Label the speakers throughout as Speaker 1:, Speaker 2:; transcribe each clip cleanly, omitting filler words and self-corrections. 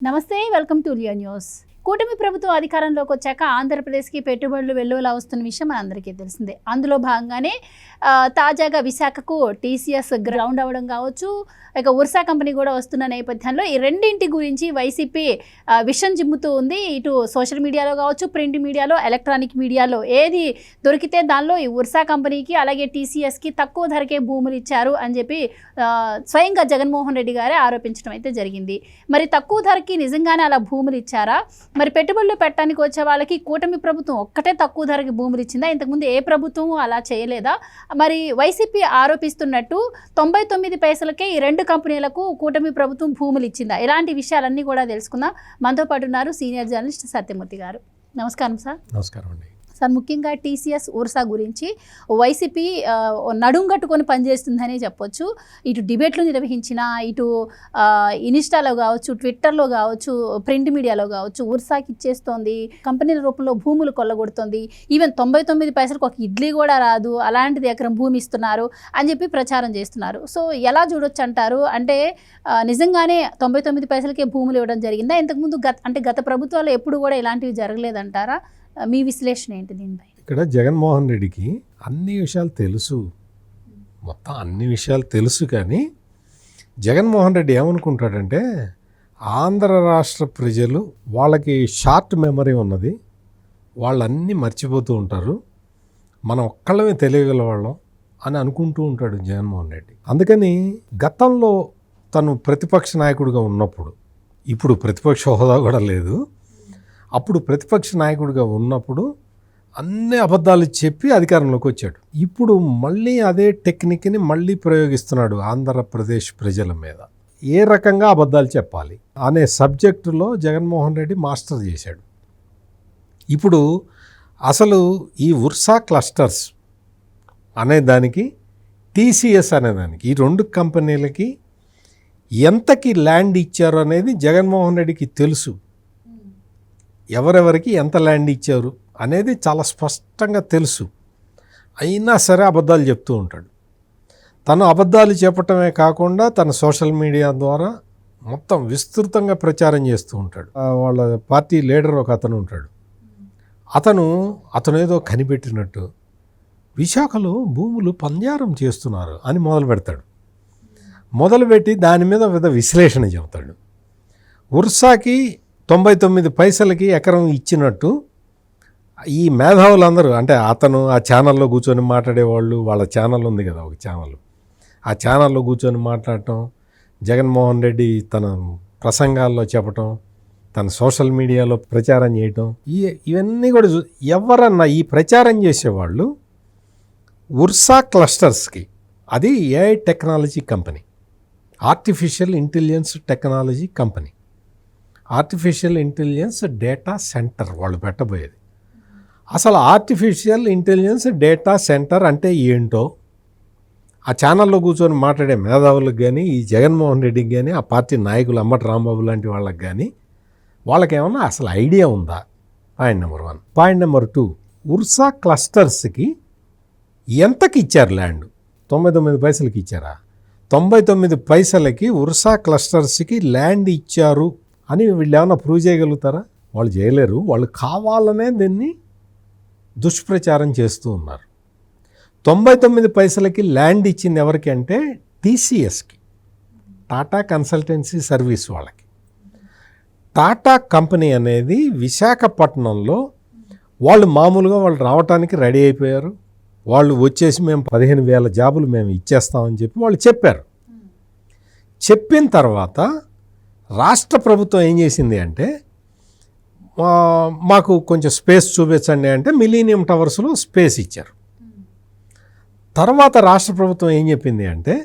Speaker 1: నమస్తే, welcome to Liya news. కూటమి ప్రభుత్వం అధికారంలోకి వచ్చాక ఆంధ్రప్రదేశ్కి పెట్టుబడులు వెల్లువలా వస్తున్న విషయం మనందరికీ తెలిసిందే. అందులో భాగంగానే తాజాగా విశాఖకు టీసీఎస్ గ్రౌండ్ అవ్వడం కావచ్చు, ఇక ఉర్సా కంపెనీ కూడా వస్తున్న నేపథ్యంలో ఈ రెండింటి గురించి వైసీపీ విషం జిమ్ముతూ ఉంది. ఇటు సోషల్ మీడియాలో కావచ్చు, ప్రింట్ మీడియాలో, ఎలక్ట్రానిక్ మీడియాలో ఏది దొరికితే దానిలో ఈ ఉర్సా కంపెనీకి అలాగే టీసీఎస్కి తక్కువ ధరకే భూములు ఇచ్చారు అని చెప్పి స్వయంగా జగన్మోహన్ రెడ్డి గారే ఆరోపించడం అయితే జరిగింది. మరి తక్కువ ధరకి నిజంగానే అలా భూములు ఇచ్చారా? మరి పెట్టుబడులు పెట్టడానికి వచ్చే వాళ్ళకి కూటమి ప్రభుత్వం ఒక్కటే తక్కువ ధరకి భూములు ఇచ్చిందా? ఇంతకుముందు ఏ ప్రభుత్వం అలా చేయలేదా? మరి వైసీపీ ఆరోపిస్తున్నట్టు 99 పైసలకే ఈ రెండు కంపెనీలకు కూటమి ప్రభుత్వం భూములు ఇచ్చిందా? ఇలాంటి విషయాలన్నీ కూడా తెలుసుకుందాం. మనతో పాటు ఉన్నారు సీనియర్ జర్నలిస్ట్ సత్యమూర్తి గారు. నమస్కారం సార్.
Speaker 2: నమస్కారం అండి.
Speaker 1: సార్, ముఖ్యంగా టీసీఎస్ ఉర్సా గురించి వైసీపీ నడుంగట్టుకొని పనిచేస్తుందనే చెప్పొచ్చు. ఇటు డిబేట్లు నిర్వహించిన, ఇటు ఇన్స్టాలో కావచ్చు, ట్విట్టర్లో కావచ్చు, ప్రింట్ మీడియాలో కావచ్చు ఉర్సాకి ఇచ్చేస్తోంది, కంపెనీల రూపంలో భూములు కొల్లగొడుతోంది, ఈవెన్ 99 పైసలకు ఒక ఇడ్లీ కూడా రాదు, అలాంటిది ఎకరం భూమి ఇస్తున్నారు అని చెప్పి ప్రచారం చేస్తున్నారు. సో ఎలా చూడొచ్చు అంటారు? అంటే నిజంగానే 99 పైసలకే భూములు ఇవ్వడం జరిగిందా? ఇంతకుముందు గత ప్రభుత్వాలు ఎప్పుడు కూడా ఇలాంటివి జరగలేదంటారా? మీ విశ్లేషణ ఏంటి దీనిపై?
Speaker 2: ఇక్కడ జగన్మోహన్ రెడ్డికి అన్ని విషయాలు తెలుసు, మొత్తం అన్ని విషయాలు తెలుసు. కానీ జగన్మోహన్ రెడ్డి ఏమనుకుంటాడంటే ఆంధ్ర రాష్ట్ర ప్రజలు వాళ్ళకి షార్ట్ మెమరీ ఉన్నది, వాళ్ళన్నీ మర్చిపోతూ ఉంటారు, మనం ఒక్కళ్ళమే తెలియగల వాళ్ళం అని అనుకుంటూ ఉంటాడు జగన్మోహన్ రెడ్డి. అందుకని గతంలో తను ప్రతిపక్ష నాయకుడిగా ఉన్నప్పుడు, ఇప్పుడు ప్రతిపక్ష హోదా కూడా లేదు, అప్పుడు ప్రతిపక్ష నాయకుడిగా ఉన్నప్పుడు అన్ని అబద్ధాలు చెప్పి అధికారంలోకి వచ్చాడు. ఇప్పుడు మళ్ళీ అదే టెక్నిక్ని మళ్ళీ ప్రయోగిస్తున్నాడు ఆంధ్రప్రదేశ్ ప్రజల మీద. ఏ రకంగా అబద్ధాలు చెప్పాలి అనే సబ్జెక్టులో జగన్మోహన్ రెడ్డి మాస్టర్ చేశాడు. ఇప్పుడు అసలు ఈ ఉర్సా క్లస్టర్స్ అనేదానికి, టీసీఎస్ అనేదానికి, ఈ రెండు కంపెనీలకి ఎంతకి ల్యాండ్ ఇచ్చారు అనేది జగన్మోహన్ రెడ్డికి తెలుసు. ఎవరెవరికి ఎంత ల్యాండ్ ఇచ్చారు అనేది చాలా స్పష్టంగా తెలుసు. అయినా సరే అబద్ధాలు చెప్తూ ఉంటాడు. తను అబద్ధాలు చెప్పటమే కాకుండా తన సోషల్ మీడియా ద్వారా మొత్తం విస్తృతంగా ప్రచారం చేస్తూ ఉంటాడు. వాళ్ళ పార్టీ లీడర్ ఒక అతను ఉంటాడు, అతను ఏదో కనిపెట్టినట్టు విశాఖలో భూములు పంజారం చేస్తున్నారు అని మొదలుపెట్టి దాని మీద విశ్లేషణ చెబుతాడు. ఉర్సాకి 99 పైసలకి ఎకరం ఇచ్చినట్టు ఈ మేధావులందరూ, అంటే అతను ఆ ఛానల్లో కూర్చొని మాట్లాడేవాళ్ళు, వాళ్ళ ఛానల్ ఉంది కదా ఒక ఛానల్, ఆ ఛానల్లో కూర్చొని మాట్లాడటం, జగన్మోహన్ రెడ్డి తన ప్రసంగాల్లో చెప్పటం, తన సోషల్ మీడియాలో ప్రచారం చేయటం, ఇవన్నీ కూడా ఎవరన్నా ఈ ప్రచారం చేసేవాళ్ళు ఉర్సా క్లస్టర్స్కి, అది AI technology company, artificial intelligence technology company, artificial intelligence data centre వాళ్ళు పెట్టబోయేది. అసలు ఆర్టిఫిషియల్ ఇంటెలిజెన్స్ డేటా సెంటర్ అంటే ఏంటో ఆ ఛానల్లో కూర్చొని మాట్లాడే మేధావులకు కానీ, ఈ జగన్మోహన్ రెడ్డికి కానీ, ఆ పార్టీ నాయకులు అంబటి రాంబాబు లాంటి వాళ్ళకి కానీ వాళ్ళకేమన్నా అసలు ఐడియా ఉందా? Point number 1. Point number 2, Ursa క్లస్టర్స్కి ఎంతకి ఇచ్చారు ల్యాండ్? 99 పైసలకి ఇచ్చారా? 99 పైసలకి ఉర్సా క్లస్టర్స్కి ల్యాండ్ ఇచ్చారు అని వీళ్ళు ఏమైనా ప్రూవ్ చేయగలుగుతారా? వాళ్ళు చేయలేరు. వాళ్ళు కావాలనే దీన్ని దుష్ప్రచారం చేస్తూ ఉన్నారు. 99 పైసలకి ల్యాండ్ ఇచ్చింది ఎవరికి అంటే టీసీఎస్కి, టాటా కన్సల్టెన్సీ సర్వీస్ వాళ్ళకి. టాటా కంపెనీ అనేది విశాఖపట్నంలో వాళ్ళు మామూలుగా వాళ్ళు రావటానికి రెడీ అయిపోయారు. వాళ్ళు వచ్చేసి మేము 15,000 జాబులు మేము ఇచ్చేస్తామని చెప్పి వాళ్ళు చెప్పారు. చెప్పిన తర్వాత రాష్ట్ర ప్రభుత్వం ఏం చేసింది అంటే మాకు కొంచెం స్పేస్ చూపించండి అంటే మిలీనియం టవర్స్లో స్పేస్ ఇచ్చారు. తర్వాత రాష్ట్ర ప్రభుత్వం ఏం చెప్పింది అంటే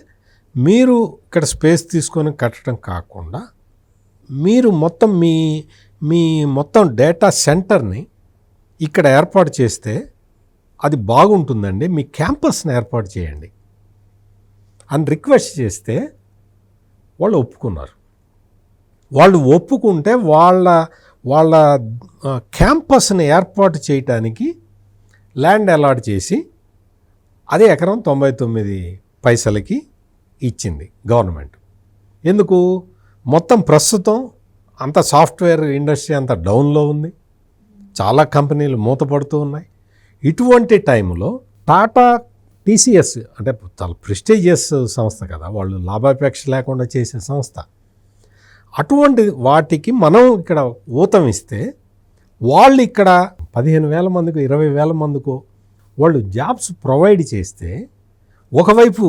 Speaker 2: మీరు ఇక్కడ స్పేస్ తీసుకొని కట్టడం కాకుండా మీరు మొత్తం మీ మొత్తం డేటా సెంటర్ని ఇక్కడ ఏర్పాటు చేస్తే అది బాగుంటుందండి, మీ క్యాంపస్ని ఏర్పాటు చేయండి అని రిక్వెస్ట్ చేస్తే వాళ్ళు ఒప్పుకున్నారు. వాళ్ళు ఒప్పుకుంటే వాళ్ళ క్యాంపస్ని ఏర్పాటు చేయటానికి ల్యాండ్ అలాట్ చేసి అదే ఎకరం 99 పైసలకి ఇచ్చింది గవర్నమెంట్. ఎందుకు? మొత్తం ప్రస్తుతం అంత సాఫ్ట్వేర్ ఇండస్ట్రీ అంత డౌన్లో ఉంది, చాలా కంపెనీలు మూతపడుతూ ఉన్నాయి. ఇటువంటి టైంలో టాటా టీసీఎస్ అంటే చాలా ప్రెస్టీజియస్ సంస్థ కదా, వాళ్ళు లాభాపేక్ష లేకుండా చేసే సంస్థ. అటువంటి వాటికి మనం ఇక్కడ ఊతం ఇస్తే వాళ్ళు ఇక్కడ 15,000 మందికి 20,000 మందికో వాళ్ళు జాబ్స్ ప్రొవైడ్ చేస్తే ఒకవైపు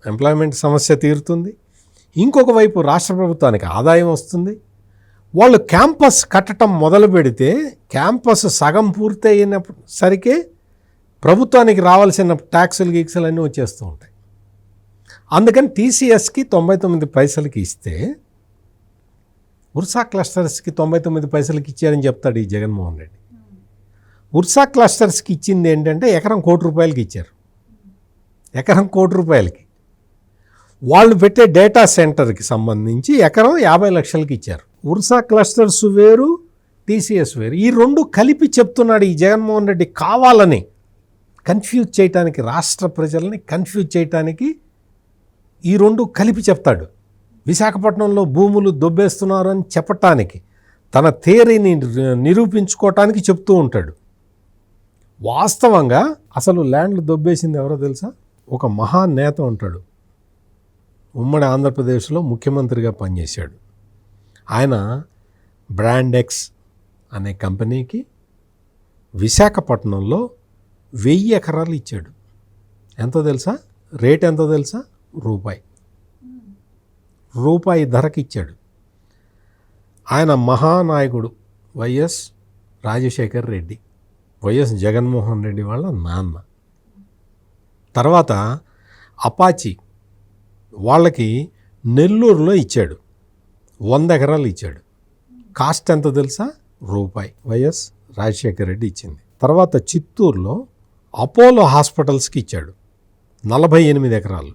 Speaker 2: ఎంప్లాయ్మెంట్ సమస్య తీరుతుంది, ఇంకొక వైపు రాష్ట్ర ప్రభుత్వానికి ఆదాయం వస్తుంది. వాళ్ళు క్యాంపస్ కట్టడం మొదలు పెడితే క్యాంపస్ సగం పూర్తయినసరికే ప్రభుత్వానికి రావాల్సిన ట్యాక్సులు గీక్సులు అన్నీ వచ్చేస్తూ ఉంటాయి. అందుకని టీసీఎస్కి 99 పైసలకి ఇస్తే ఉర్సా క్లస్టర్స్కి 99 పైసలకి ఇచ్చారని చెప్తాడు ఈ జగన్మోహన్ రెడ్డి. ఉర్సా క్లస్టర్స్కి ఇచ్చింది ఏంటంటే ఎకరం ₹1,00,00,000 ఇచ్చారు. ఎకరం ₹1,00,00,000. వాళ్ళు పెట్టే డేటా సెంటర్కి సంబంధించి ఎకరం 50 లక్షలకి ఇచ్చారు. ఉర్సా క్లస్టర్స్ వేరు, టీసీఎస్ వేరు. ఈ రెండు కలిపి చెప్తున్నాడు ఈ జగన్మోహన్ రెడ్డి, కావాలని కన్ఫ్యూజ్ చేయటానికి, రాష్ట్ర ప్రజల్ని కన్ఫ్యూజ్ చేయటానికి ఈ రెండు కలిపి చెప్తాడు. విశాఖపట్నంలో భూములు దొబ్బేస్తున్నారు అని చెప్పటానికి, తన థియరీని నిరూపించుకోవటానికి చెప్తూ ఉంటాడు. వాస్తవంగా అసలు ల్యాండ్లు దొబ్బేసింది ఎవరో తెలుసా? ఒక మహానేత ఉంటాడు, ఉమ్మడి ఆంధ్రప్రదేశ్లో ముఖ్యమంత్రిగా పనిచేశాడు. ఆయన బ్రాండెక్స్ అనే కంపెనీకి విశాఖపట్నంలో 1000 ఎకరాలు ఇచ్చాడు. ఎంతో తెలుసా? రేట్ ఎంతో తెలుసా? రూపాయి ధరకి ఇచ్చాడు. ఆయన మహానాయకుడు వైఎస్ రాజశేఖర్ రెడ్డి, వైఎస్ జగన్మోహన్ రెడ్డి వాళ్ళ నాన్న. తర్వాత అపాచీ వాళ్ళకి నెల్లూరులో ఇచ్చాడు, 100 ఎకరాలు ఇచ్చాడు. కాస్ట్ ఎంత తెలుసా? రూపాయి. వైఎస్ రాజశేఖర రెడ్డి ఇచ్చింది. తర్వాత చిత్తూరులో అపోలో హాస్పిటల్స్కి ఇచ్చాడు 48 ఎకరాలు,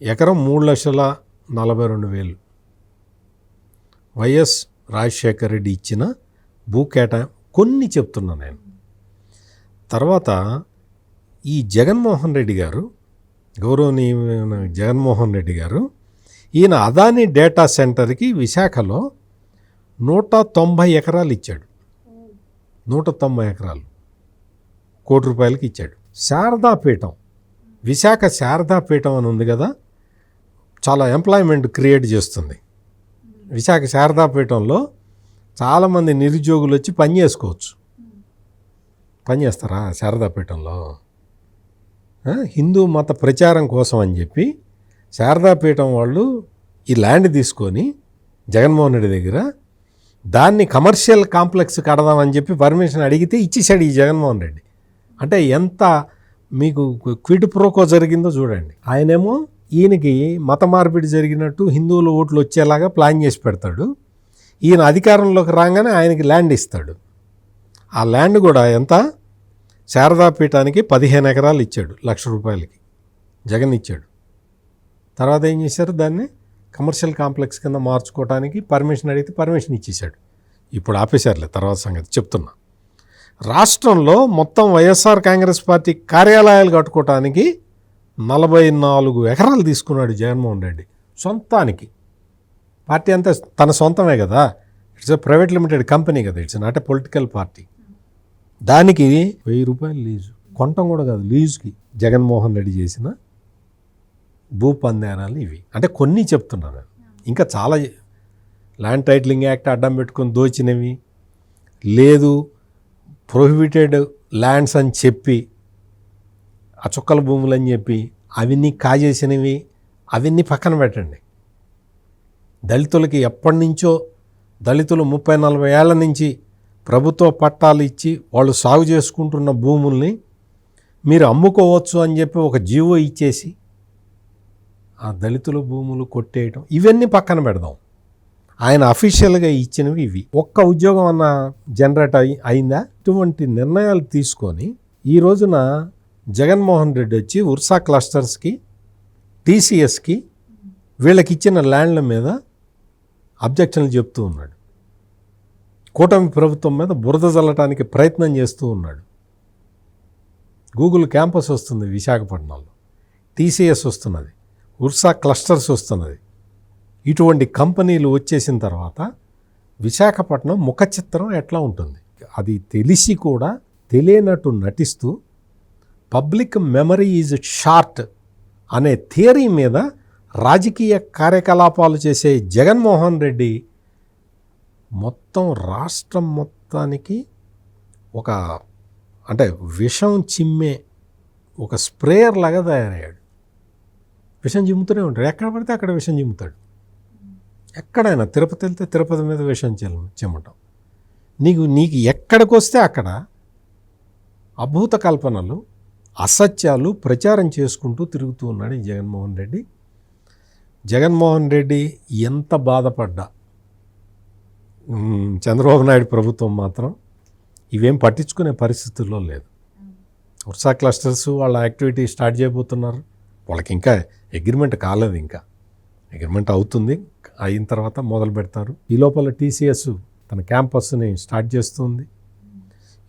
Speaker 2: ఎకరం 3,42,000. వైఎస్ రాజశేఖర రెడ్డి ఇచ్చిన భూ కొన్ని చెప్తున్నా నేను. తర్వాత ఈ జగన్మోహన్ రెడ్డి గారు, గౌరవనీయమైన జగన్మోహన్ రెడ్డి గారు, ఈయన అదానీ డేటా సెంటర్కి విశాఖలో 190 ఎకరాలు ఇచ్చాడు. 190 ఎకరాలు ₹1,00,00,000 ఇచ్చాడు. శారదాపీఠం, విశాఖ శారదాపీఠం అని ఉంది కదా, చాలా ఎంప్లాయ్మెంట్ క్రియేట్ చేస్తుంది. విశాఖ శారదాపీఠంలో చాలామంది నిరుద్యోగులు వచ్చి పని చేసుకోవచ్చు. పని చేస్తారా శారదాపీఠంలో? హిందూ మత ప్రచారం కోసం అని చెప్పి శారదాపీఠం వాళ్ళు ఈ ల్యాండ్ తీసుకొని జగన్మోహన్ రెడ్డి దగ్గర దాన్ని కమర్షియల్ కాంప్లెక్స్ కడదామని చెప్పి పర్మిషన్ అడిగితే ఇచ్చేసాడు ఈ జగన్మోహన్ రెడ్డి. అంటే ఎంత మీకు క్విడ్ ప్రోకో జరిగిందో చూడండి. ఆయనేమో ఈయనకి మత మార్పిడి జరిగినట్టు హిందువుల ఓట్లు వచ్చేలాగా ప్లాన్ చేసి పెడతాడు. ఈయన అధికారంలోకి రాగానే ఆయనకి ల్యాండ్ ఇస్తాడు. ఆ ల్యాండ్ కూడా ఎంత? శారదాపీఠానికి 15 ఎకరాలు ఇచ్చాడు ₹1,00,000 జగన్ ఇచ్చాడు. తర్వాత ఏం చేశారు? దాన్ని కమర్షియల్ కాంప్లెక్స్ కింద మార్చుకోవడానికి పర్మిషన్ అడిగితే పర్మిషన్ ఇచ్చేశాడు. ఇప్పుడు ఆపేశారులే, తర్వాత సంగతి చెప్తున్నా. రాష్ట్రంలో మొత్తం వైఎస్ఆర్ కాంగ్రెస్ పార్టీ కార్యాలయాలు కట్టుకోవటానికి 44 ఎకరాలు తీసుకున్నాడు జగన్మోహన్ రెడ్డి సొంతానికి. పార్టీ అంతా తన సొంతమే కదా, it's a private limited company కదా, it's not a political party. దానికి ₹1,000 లీజు, కొనటం కూడా కాదు, లీజుకి జగన్మోహన్ రెడ్డి చేసిన భూపందేరాలు ఇవి. అంటే కొన్ని చెప్తున్నాను, ఇంకా చాలా ల్యాండ్ టైటిలింగ్ యాక్ట్ అడ్డం పెట్టుకొని దోచినవి, లేదు ప్రొహిబిటెడ్ ల్యాండ్స్ అని చెప్పి ఆ చుక్కల భూములు అని చెప్పి అవన్నీ కాజేసినవి, అవన్నీ పక్కన పెట్టండి. దళితులకి ఎప్పటి నుంచో దళితులు 30-40 ఏళ్ల నుంచి ప్రభుత్వ పట్టాలు ఇచ్చి వాళ్ళు సాగు చేసుకుంటున్న భూముల్ని మీరు అమ్ముకోవచ్చు అని చెప్పి ఒక జీవో ఇచ్చేసి ఆ దళితుల భూములు కొట్టేయటం, ఇవన్నీ పక్కన పెడదాం. ఆయన అఫీషియల్గా ఇచ్చినవి ఇవి. ఒక్క ఉద్యోగం అన్న జనరేట్ అయిందా? ఇటువంటి నిర్ణయాలు తీసుకొని ఈ రోజున జగన్మోహన్ రెడ్డి వచ్చి ఉర్సా క్లస్టర్స్కి, టీసీఎస్కి వీళ్ళకి ఇచ్చిన ల్యాండ్ల మీద అబ్జెక్షన్లు చెప్తూ ఉన్నాడు. కూటమి ప్రభుత్వం మీద బురద చల్లటానికి ప్రయత్నం చేస్తూ ఉన్నాడు. గూగుల్ క్యాంపస్ వస్తుంది విశాఖపట్నంలో, టీసీఎస్ వస్తున్నది, ఉర్సా క్లస్టర్స్ వస్తున్నది. ఇటువంటి కంపెనీలు వచ్చేసిన తర్వాత విశాఖపట్నం ముఖ చిత్రం ఎట్లా ఉంటుంది? అది తెలిసి కూడా తెలియనట్టు నటిస్తూ పబ్లిక్ మెమరీ ఈజ్ షార్ట్ అనే థియరీ మీద రాజకీయ కార్యకలాపాలు చేసే జగన్మోహన్ రెడ్డి మొత్తం రాష్ట్రం మొత్తానికి ఒక అంటే విషం చిమ్మే ఒక స్ప్రేయర్ లాగా తయారయ్యాడు. విషం చిమ్ముతూనే ఉంటాడు, ఎక్కడ పడితే అక్కడ విషం చిమ్ముతాడు. ఎక్కడైనా తిరుపతి వెళ్తే తిరుపతి మీద విషం చిమ్మటం. నీకు ఎక్కడికి వస్తే అక్కడ అభూత కల్పనలు అసత్యాలు ప్రచారం చేసుకుంటూ తిరుగుతూ ఉన్నాడు ఈ జగన్మోహన్ రెడ్డి. జగన్మోహన్ రెడ్డి ఎంత బాధపడ్డా చంద్రబాబు నాయుడు ప్రభుత్వం మాత్రం ఇవేం పట్టించుకునే పరిస్థితుల్లో లేదు. ఉర్సా క్లస్టర్స్ వాళ్ళ యాక్టివిటీ స్టార్ట్ చేయబోతున్నారు. వాళ్ళకి ఇంకా అగ్రిమెంట్ కాలేదు, ఇంకా అగ్రిమెంట్ అవుతుంది, అయిన తర్వాత మొదలు పెడతారు. ఈ లోపల టీసీఎస్ తన క్యాంపస్ని స్టార్ట్ చేస్తుంది.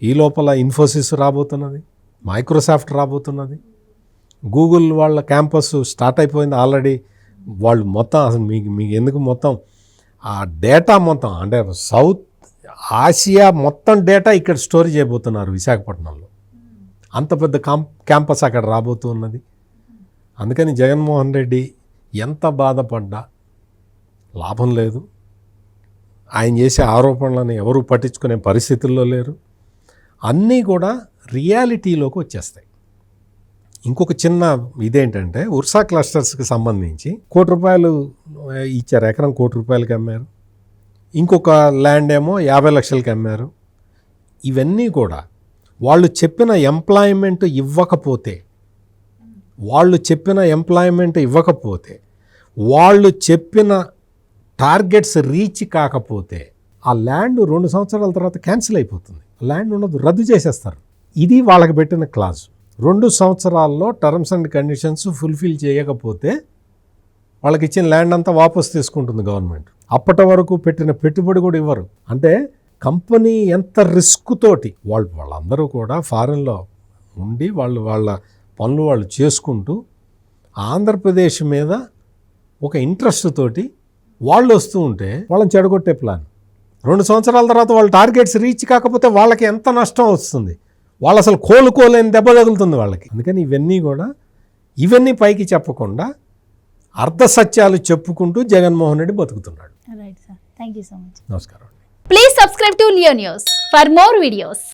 Speaker 2: ఈ లోపల ఇన్ఫోసిస్ రాబోతున్నది, మైక్రోసాఫ్ట్ రాబోతున్నది, గూగుల్ వాళ్ళ క్యాంపస్ స్టార్ట్ అయిపోయింది ఆల్రెడీ. వాళ్ళు మొత్తం అసలు మీకు ఎందుకు మొత్తం ఆ డేటా మొత్తం అంటే సౌత్ ఆసియా మొత్తం డేటా ఇక్కడ స్టోర్ చేయబోతున్నారు విశాఖపట్నంలో. అంత పెద్ద క్యాంపస్ అక్కడ రాబోతున్నది. అందుకని జగన్మోహన్ రెడ్డి ఎంత బాధపడ్డా లాభం లేదు. ఆయన చేసే ఆరోపణలను ఎవరూ పట్టించుకునే పరిస్థితుల్లో లేరు. అన్నీ కూడా రియాలిటీలోకి వచ్చేస్తాయి. ఇంకొక చిన్న ఇదేంటంటే ఉర్సా క్లస్టర్స్కి సంబంధించి ₹1 ఇచ్చారు, ఎకరం ₹1 అమ్మారు. ఇంకొక ల్యాండ్ ఏమో 50 లక్షలకి అమ్మారు. ఇవన్నీ కూడా వాళ్ళు చెప్పిన ఎంప్లాయ్మెంట్ ఇవ్వకపోతే వాళ్ళు చెప్పిన టార్గెట్స్ రీచ్ కాకపోతే ఆ ల్యాండ్ 2 సంవత్సరాల తర్వాత క్యాన్సిల్ అయిపోతుంది. ల్యాండ్ ఉండదు, రద్దు చేసేస్తారు. ఇది వాళ్ళకి పెట్టిన క్లాజ్. 2 సంవత్సరాల్లో టర్మ్స్ అండ్ కండిషన్స్ ఫుల్ఫిల్ చేయకపోతే వాళ్ళకి ఇచ్చిన ల్యాండ్ అంతా వాపసు తీసుకుంటుంది గవర్నమెంట్. అప్పటి వరకు పెట్టిన పెట్టుబడి కూడా ఇవ్వరు. అంటే కంపెనీ ఎంత రిస్క్ తోటి వాళ్ళందరూ కూడా ఫారెన్లో ఉండి వాళ్ళ పనులు వాళ్ళు చేసుకుంటూ ఆంధ్రప్రదేశ్ మీద ఒక ఇంట్రెస్ట్ తోటి వాళ్ళు వస్తూ ఉంటే వాళ్ళని చెడగొట్టే ప్లాన్. 2 సంవత్సరాల తర్వాత వాళ్ళ టార్గెట్స్ రీచ్ కాకపోతే వాళ్ళకి ఎంత నష్టం వస్తుంది, వాళ్ళు అసలు కోలుకోలేని దెబ్బ తగులుతుంది వాళ్ళకి. అందుకని ఇవన్నీ పైకి చెప్పకుండా అర్ధ సత్యాలు చెప్పుకుంటూ జగన్మోహన్ రెడ్డి బతుకుతున్నాడు.
Speaker 1: Right sir, thank you so much.
Speaker 2: నమస్కారం.
Speaker 1: Please subscribe to Leo News for more videos.